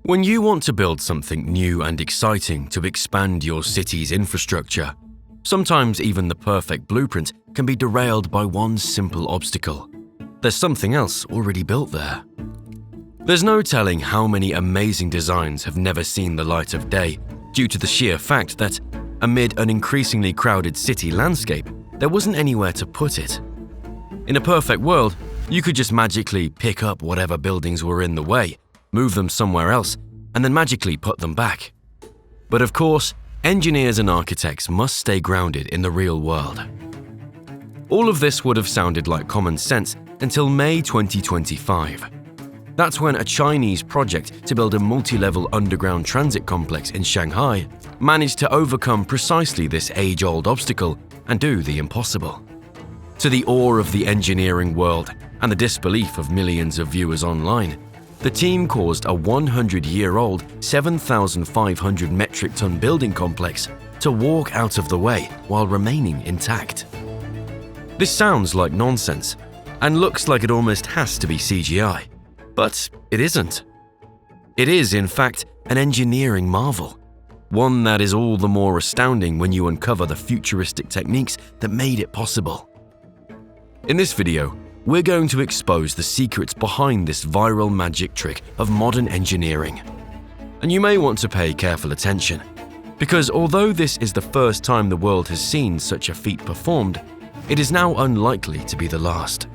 When you want to build something new and exciting to expand your city's infrastructure, sometimes even the perfect blueprint can be derailed by one simple obstacle. There's something else already built there. There's no telling how many amazing designs have never seen the light of day due to the sheer fact that, amid an increasingly crowded city landscape, there wasn't anywhere to put it. In a perfect world, you could just magically pick up whatever buildings were in the way, move them somewhere else, and then magically put them back. But of course, engineers and architects must stay grounded in the real world. All of this would have sounded like common sense until May 2025. That's when a Chinese project to build a multi-level underground transit complex in Shanghai managed to overcome precisely this age-old obstacle and do the impossible. To the awe of the engineering world and the disbelief of millions of viewers online, the team caused a 100-year-old 7,500 metric ton building complex to walk out of the way while remaining intact. This sounds like nonsense and looks like it almost has to be CGI, but it isn't. It is, in fact, an engineering marvel, one that is all the more astounding when you uncover the futuristic techniques that made it possible. In this video, we're going to expose the secrets behind this viral magic trick of modern engineering. And you may want to pay careful attention, because although this is the first time the world has seen such a feat performed, it is now unlikely to be the last.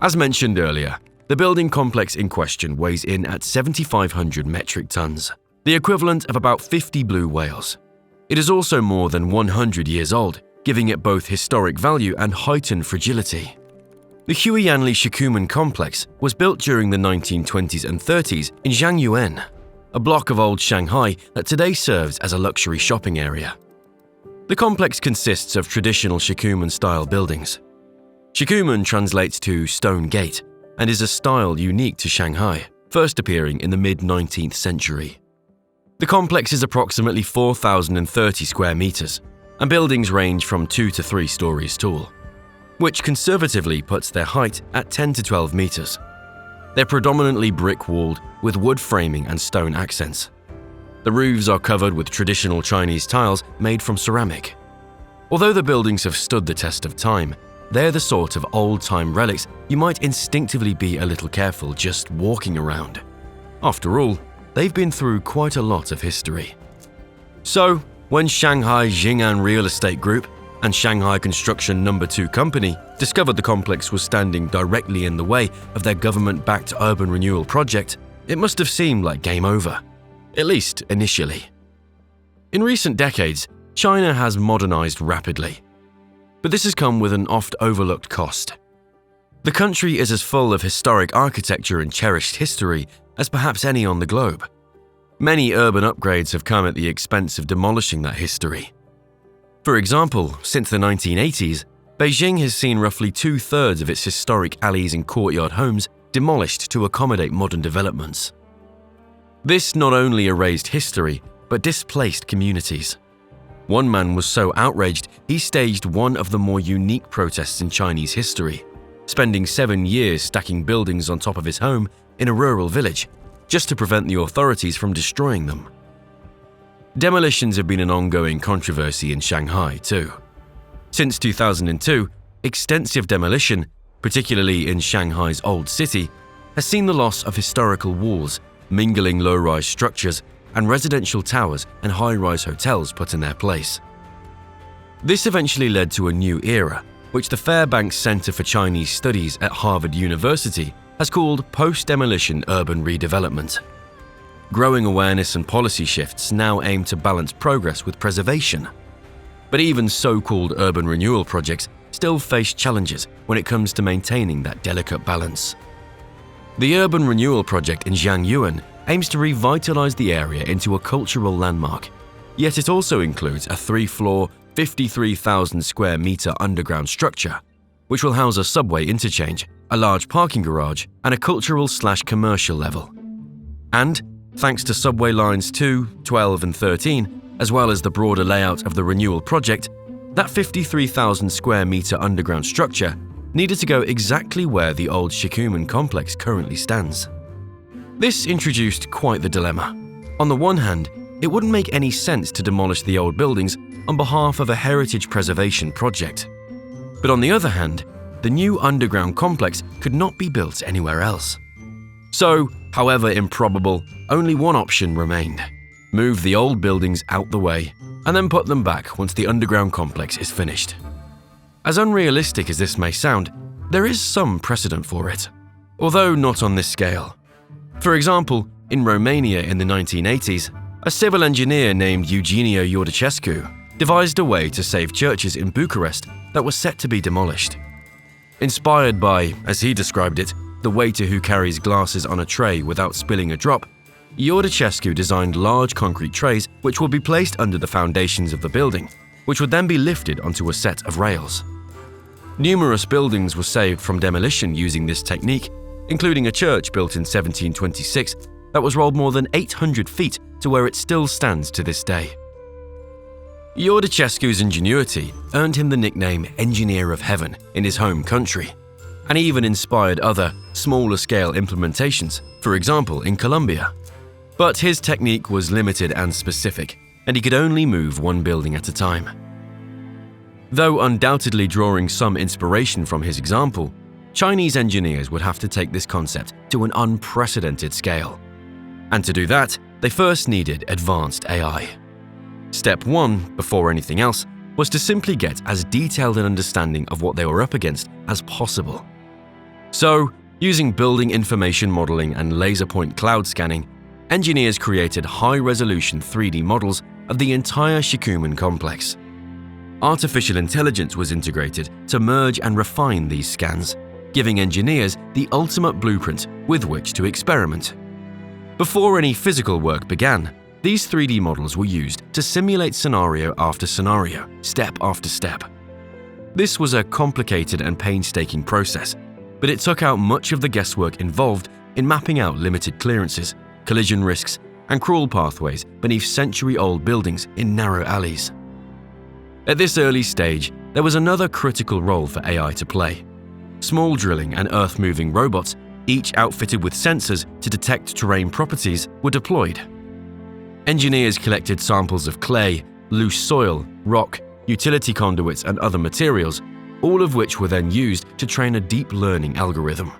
As mentioned earlier, the building complex in question weighs in at 7,500 metric tons, the equivalent of about 50 blue whales. It is also more than 100 years old, giving it both historic value and heightened fragility. The Huiyanli Shikumen complex was built during the 1920s and 30s in Zhangyuan, a block of old Shanghai that today serves as a luxury shopping area. The complex consists of traditional Shikumen-style buildings. Shikumen translates to stone gate and is a style unique to Shanghai, first appearing in the mid-19th century. The complex is approximately 4,030 square meters, and buildings range from 2 to 3 stories tall, which conservatively puts their height at 10 to 12 meters. They're predominantly brick-walled with wood framing and stone accents. The roofs are covered with traditional Chinese tiles made from ceramic. Although the buildings have stood the test of time, they're the sort of old-time relics you might instinctively be a little careful just walking around. After all, they've been through quite a lot of history. So, when Shanghai Jing'an Real Estate Group and Shanghai Construction No. 2 Company discovered the complex was standing directly in the way of their government-backed urban renewal project, it must have seemed like game over, at least initially. In recent decades, China has modernized rapidly, but this has come with an oft-overlooked cost. The country is as full of historic architecture and cherished history as perhaps any on the globe. Many urban upgrades have come at the expense of demolishing that history. For example, since the 1980s, Beijing has seen roughly 2/3 of its historic alleys and courtyard homes demolished to accommodate modern developments. This not only erased history, but displaced communities. One man was so outraged, he staged one of the more unique protests in Chinese history, spending 7 years stacking buildings on top of his home in a rural village, just to prevent the authorities from destroying them. Demolitions have been an ongoing controversy in Shanghai too. Since 2002, extensive demolition, particularly in Shanghai's old city, has seen the loss of historical walls, mingling low-rise structures, and residential towers and high-rise hotels put in their place. This eventually led to a new era, which the Fairbanks Center for Chinese Studies at Harvard University has called post-demolition urban redevelopment. Growing awareness and policy shifts now aim to balance progress with preservation. But even so-called urban renewal projects still face challenges when it comes to maintaining that delicate balance. The urban renewal project in Zhangyuan aims to revitalize the area into a cultural landmark, yet it also includes a 3-floor, 53,000 square meter underground structure, which will house a subway interchange, a large parking garage, and a cultural/commercial level. And, thanks to subway lines 2, 12, and 13, as well as the broader layout of the renewal project, that 53,000 square meter underground structure needed to go exactly where the old Shikumen complex currently stands. This introduced quite the dilemma. On the one hand, it wouldn't make any sense to demolish the old buildings on behalf of a heritage preservation project. But on the other hand, the new underground complex could not be built anywhere else. So, however improbable, only one option remained: move the old buildings out the way and then put them back once the underground complex is finished. As unrealistic as this may sound, there is some precedent for it, although not on this scale. For example, in Romania in the 1980s, a civil engineer named Eugenio Iordicescu devised a way to save churches in Bucharest that were set to be demolished. Inspired by, as he described it, the waiter who carries glasses on a tray without spilling a drop, Iordicescu designed large concrete trays which would be placed under the foundations of the building, which would then be lifted onto a set of rails. Numerous buildings were saved from demolition using this technique, including a church built in 1726 that was rolled more than 800 feet to where it still stands to this day. Iordicescu's ingenuity earned him the nickname Engineer of Heaven in his home country, and even inspired other, smaller-scale implementations, for example in Colombia. But his technique was limited and specific, and he could only move one building at a time. Though undoubtedly drawing some inspiration from his example, Chinese engineers would have to take this concept to an unprecedented scale. And to do that, they first needed advanced AI. Step 1, before anything else, was to simply get as detailed an understanding of what they were up against as possible. So, using building information modeling and laser point cloud scanning, engineers created high-resolution 3D models of the entire Shikumen complex. Artificial intelligence was integrated to merge and refine these scans, giving engineers the ultimate blueprint with which to experiment. Before any physical work began, these 3D models were used to simulate scenario after scenario, step after step. This was a complicated and painstaking process, but it took out much of the guesswork involved in mapping out limited clearances, collision risks, and crawl pathways beneath century-old buildings in narrow alleys. At this early stage, there was another critical role for AI to play. Small drilling and earth-moving robots, each outfitted with sensors to detect terrain properties, were deployed. Engineers collected samples of clay, loose soil, rock, utility conduits, and other materials, all of which were then used to train a deep learning algorithm.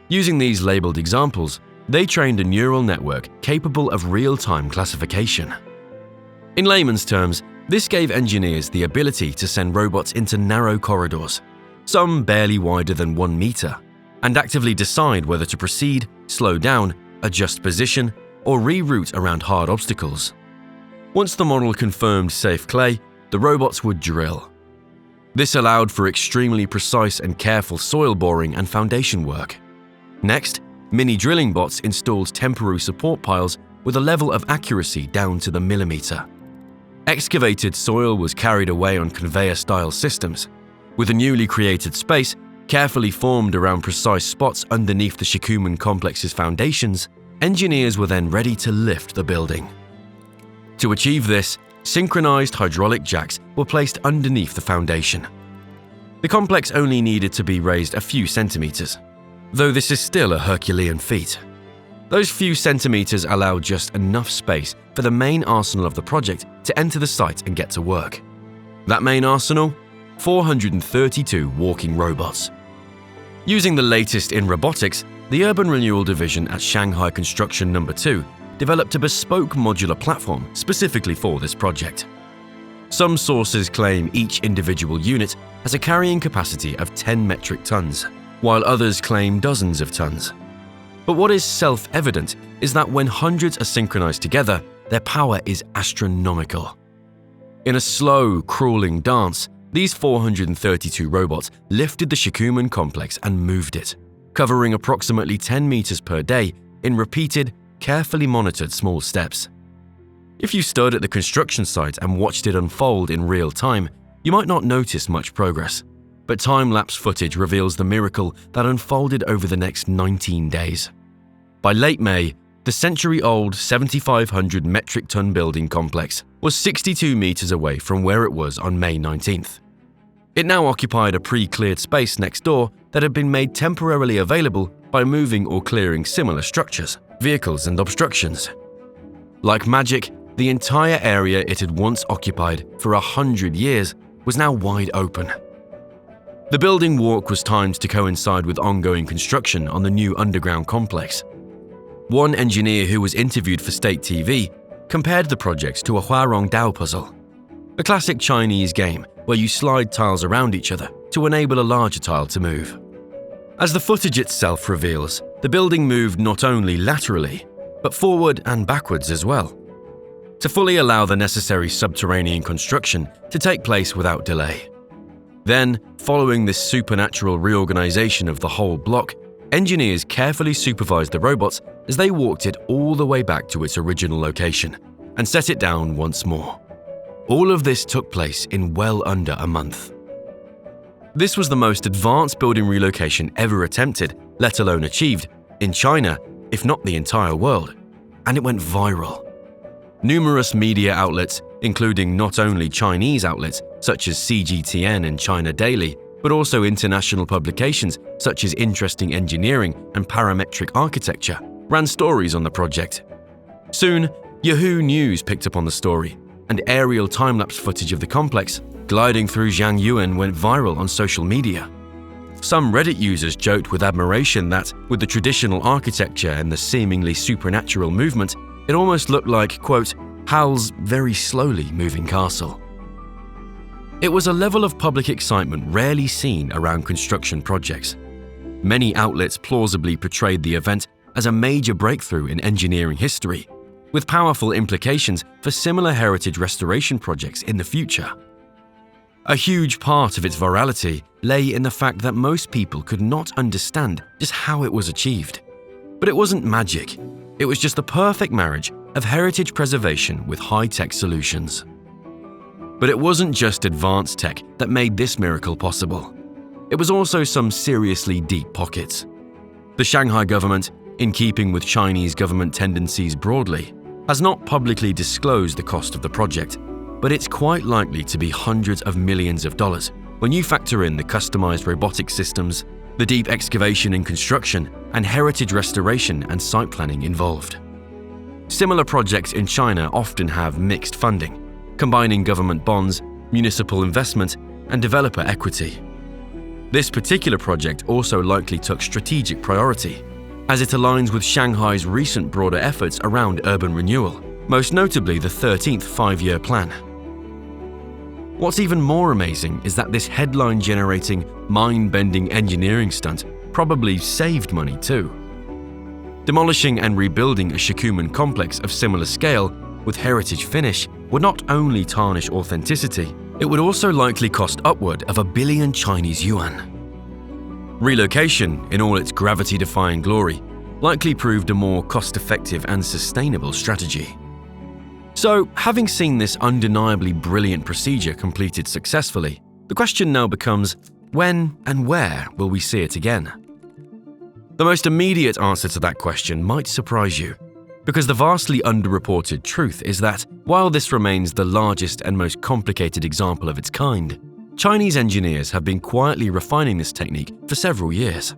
Using these labeled examples, they trained a neural network capable of real-time classification. In layman's terms, this gave engineers the ability to send robots into narrow corridors, some barely wider than 1 meter, and actively decide whether to proceed, slow down, adjust position, or reroute around hard obstacles. Once the model confirmed safe clay, the robots would drill. This allowed for extremely precise and careful soil boring and foundation work. Next, mini drilling bots installed temporary support piles with a level of accuracy down to the millimeter. Excavated soil was carried away on conveyor-style systems. With a newly created space, carefully formed around precise spots underneath the Shikumen complex's foundations, engineers were then ready to lift the building. To achieve this, synchronized hydraulic jacks were placed underneath the foundation. The complex only needed to be raised a few centimeters, though this is still a Herculean feat. Those few centimeters allowed just enough space for the main arsenal of the project to enter the site and get to work. That main arsenal? 432 walking robots. Using the latest in robotics, the Urban Renewal Division at Shanghai Construction No. 2 developed a bespoke modular platform specifically for this project. Some sources claim each individual unit has a carrying capacity of 10 metric tons, while others claim dozens of tons. But what is self-evident is that when hundreds are synchronized together, their power is astronomical. In a slow, crawling dance, these 432 robots lifted the Shikumen complex and moved it, covering approximately 10 meters per day in repeated, carefully monitored small steps. If you stood at the construction site and watched it unfold in real time, you might not notice much progress, but time-lapse footage reveals the miracle that unfolded over the next 19 days. By late May, the century-old 7,500 metric ton building complex was 62 meters away from where it was on May 19th. It now occupied a pre-cleared space next door that had been made temporarily available by moving or clearing similar structures. vehicles and obstructions. Like magic, the entire area it had once occupied for 100 years was now wide open. The building walk was timed to coincide with ongoing construction on the new underground complex. One engineer who was interviewed for state TV compared the project to a Huarong Dao puzzle, a classic Chinese game where you slide tiles around each other to enable a larger tile to move. As the footage itself reveals, the building moved not only laterally, but forward and backwards as well, to fully allow the necessary subterranean construction to take place without delay. Then, following this supernatural reorganization of the whole block, engineers carefully supervised the robots as they walked it all the way back to its original location and set it down once more. All of this took place in well under a month. This was the most advanced building relocation ever attempted, let alone achieved, in China, if not the entire world, and it went viral. Numerous media outlets, including not only Chinese outlets such as CGTN and China Daily, but also international publications such as Interesting Engineering and Parametric Architecture, ran stories on the project. Soon, Yahoo News picked up on the story, and aerial time-lapse footage of the complex gliding through Zhangyuan went viral on social media. Some Reddit users joked with admiration that, with the traditional architecture and the seemingly supernatural movement, it almost looked like, quote, Hal's very slowly moving castle. It was a level of public excitement rarely seen around construction projects. Many outlets plausibly portrayed the event as a major breakthrough in engineering history, with powerful implications for similar heritage restoration projects in the future. A huge part of its virality lay in the fact that most people could not understand just how it was achieved. But it wasn't magic. It was just the perfect marriage of heritage preservation with high-tech solutions. But it wasn't just advanced tech that made this miracle possible. It was also some seriously deep pockets. The Shanghai government, in keeping with Chinese government tendencies broadly, has not publicly disclosed the cost of the project, but it's quite likely to be hundreds of millions of dollars when you factor in the customized robotic systems, the deep excavation and construction, and heritage restoration and site planning involved. Similar projects in China often have mixed funding, combining government bonds, municipal investment, and developer equity. This particular project also likely took strategic priority, as it aligns with Shanghai's recent broader efforts around urban renewal, most notably the 13th five-year plan. What's even more amazing is that this headline-generating, mind-bending engineering stunt probably saved money too. Demolishing and rebuilding a Shikumen complex of similar scale with heritage finish would not only tarnish authenticity, it would also likely cost upward of 1 billion Chinese yuan. Relocation, in all its gravity-defying glory, likely proved a more cost-effective and sustainable strategy. So, having seen this undeniably brilliant procedure completed successfully, the question now becomes, when and where will we see it again? The most immediate answer to that question might surprise you, because the vastly underreported truth is that, while this remains the largest and most complicated example of its kind, Chinese engineers have been quietly refining this technique for several years.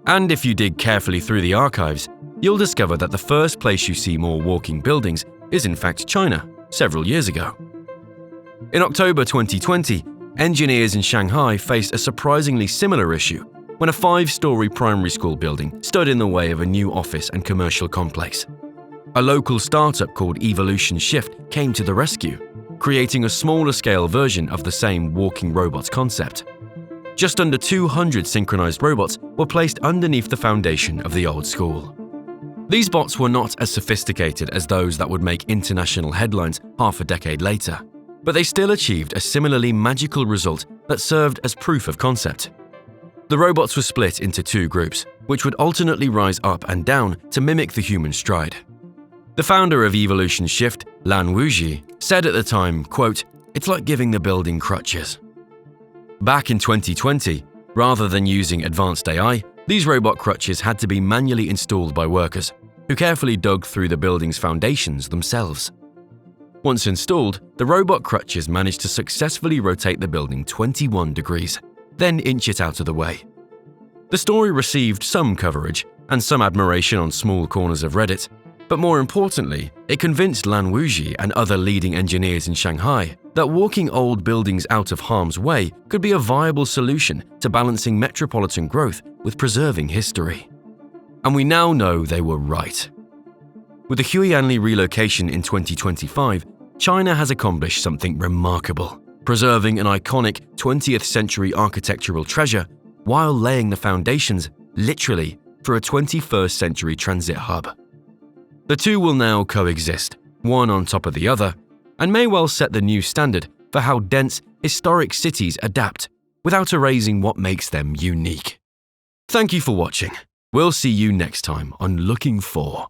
And if you dig carefully through the archives, you'll discover that the first place you see more walking buildings is in fact China, several years ago. In October 2020, engineers in Shanghai faced a surprisingly similar issue when a 5-story primary school building stood in the way of a new office and commercial complex. A local startup called Evolution Shift came to the rescue, creating a smaller-scale version of the same walking robots concept. Just under 200 synchronized robots were placed underneath the foundation of the old school. These bots were not as sophisticated as those that would make international headlines half a decade later, but they still achieved a similarly magical result that served as proof of concept. The robots were split into 2 groups, which would alternately rise up and down to mimic the human stride. The founder of Evolution Shift, Lan Wuji, said at the time, quote, "It's like giving the building crutches." Back in 2020, rather than using advanced AI, these robot crutches had to be manually installed by workers, who carefully dug through the building's foundations themselves. Once installed, the robot crutches managed to successfully rotate the building 21 degrees, then inch it out of the way. The story received some coverage, and some admiration on small corners of Reddit. But more importantly, it convinced Lan Wuji and other leading engineers in Shanghai that walking old buildings out of harm's way could be a viable solution to balancing metropolitan growth with preserving history. And we now know they were right. With the Huiyanli relocation in 2025, China has accomplished something remarkable, preserving an iconic 20th century architectural treasure while laying the foundations, literally, for a 21st century transit hub. The two will now coexist, one on top of the other, and may well set the new standard for how dense, historic cities adapt without erasing what makes them unique. Thank you for watching. We'll see you next time on Looking For.